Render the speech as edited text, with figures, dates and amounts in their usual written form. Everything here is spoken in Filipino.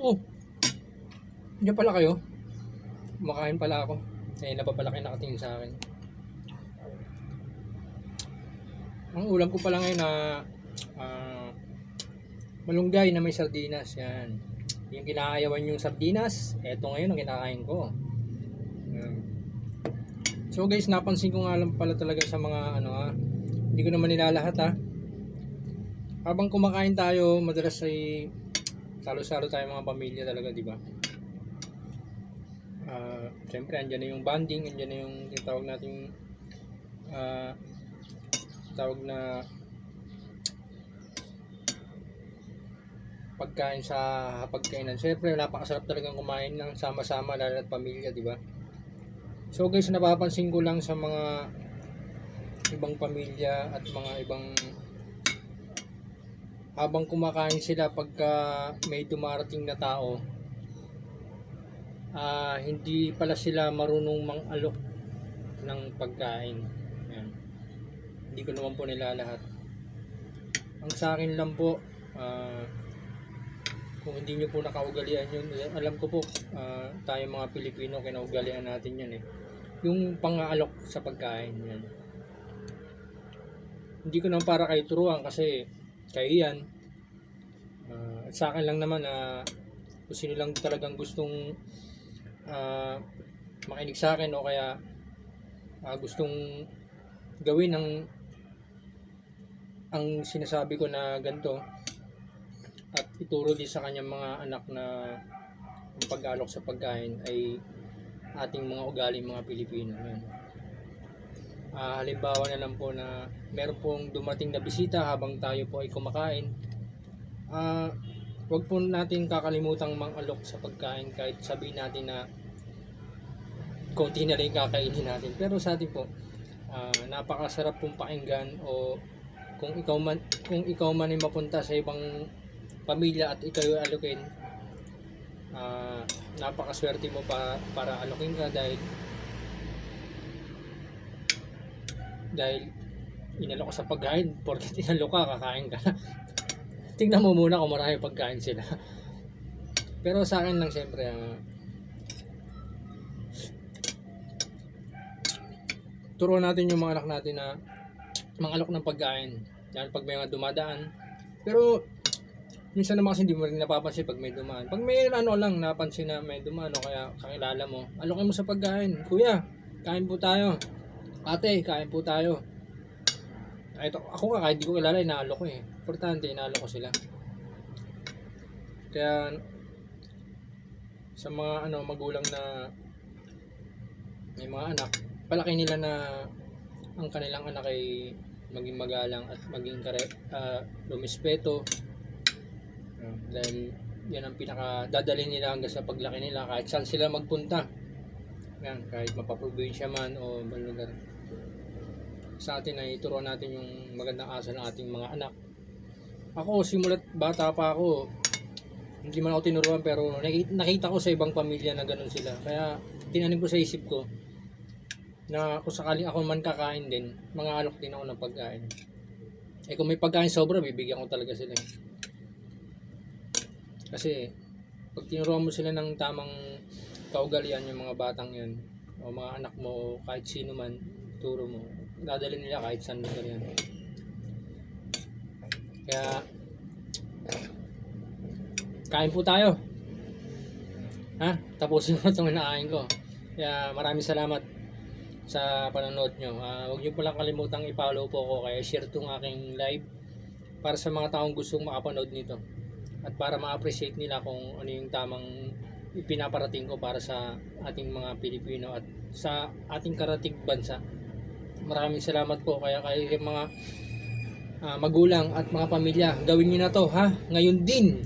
Oh, diyan pala kayo. Kumakain pala ako. Eh, napapalaki nakatingin sa akin. Ang ulam ko pala ngayon na ah, malunggay na may sardinas. Yan. Yung kinakayawan yung sardinas, eto ngayon ang kinakain ko. Yan. So guys, napansin ko nga lang pala talaga sa mga hindi ko naman nilalahat ha. Habang kumakain tayo, madalas ay salo-salo tayo mga pamilya talaga, di ba? Siyempre, andyan na yung bonding, andyan na yung tawag nating tawag na pagkain sa pagkainan. Siyempre, napakasarap talagang kumain ng sama-sama, lalo at pamilya, di ba? So guys, napapansin ko lang sa mga ibang pamilya at mga ibang habang kumakain sila pagka may dumarating na tao, hindi pala sila marunong mang-alok ng pagkain. Yan. Hindi ko naman po nilalahat. Ang sa akin lang po, kung hindi nyo po nakaugalian yun, alam ko po, tayo mga Pilipino, kinaugalian natin yan eh. Yung pang-aalok sa pagkain. Yan. Hindi ko naman para kayo turuan kasi kayo yan. At sa akin lang naman, kung sino lang talagang gustong makinig sa akin o kaya gustong gawin ang sinasabi ko na ganito at ituro din sa kanyang mga anak na ang pag-alok sa pagkain ay ating mga ugaling mga Pilipino. Yan. Halimbawa na lang po na meron pong dumating na bisita habang tayo po ay kumakain. Wag po natin kakalimutang mang-alok sa pagkain kahit sabihin natin na konti na rin kakainin natin. Pero sa atin po, napakasarap pong pakinggan o kung ikaw man ay mapunta sa ibang pamilya at ikaw ay alokin, napakaswerte mo para alokin ka dahil inalok ka sa pagkain, porket inalok ka, kakain ka. Tingnan mo muna kung marami pagkain sila. Pero sa akin lang siyempre, turuan natin yung mga anak natin na mangalok ng pagkain. Yan pag may mga dumadaan. Pero minsan naman kasi hindi mo rin napapansin pag may dumaan. Pag may napansin na may dumaan o kaya kakilala mo, alokin mo sa pagkain. Kuya, kain po tayo. Ate, kain po tayo. Ako nga kahit di ko kilala, inaalok ko eh. Importante, inaalok ko sila. Kaya sa mga magulang na may mga anak, palaki nila na ang kanilang anak ay maging magalang at maging rumispeto. Dahil yan ang dadalhin nila hanggang sa paglaki nila kahit saan sila magpunta. Yan, kahit mapaprobinsya man o lugar. Sa atin ay turuan natin yung magandang asal ng ating mga anak. Ako, simulat bata pa ako, hindi man ako tinuruan pero nakita ko sa ibang pamilya na ganun sila. Kaya tinanim ko sa isip ko na kung sakaling ako man kakain din, mga alok din ako ng pagkain. Kung may pagkain sobra, bibigyan ko talaga sila. Kasi pag tinuruan mo sila ng tamang kaugalian yung mga batang yan, o mga anak mo, kahit sino man, turo mo, dadalhin nila kahit saan lugar yan. Kaya kain po tayo. Tapusin mo itong nakain ko. Kaya maraming salamat sa panonood nyo. Huwag nyo palang kalimutang i-follow po ko, kaya share itong aking live para sa mga taong gustong makapanood nito at para ma-appreciate nila kung ano yung tamang ipinaparating ko para sa ating mga Pilipino at sa ating karatig bansa. Maraming salamat po. Kaya kayo mga magulang at mga pamilya, gawin niyo na to ngayon din.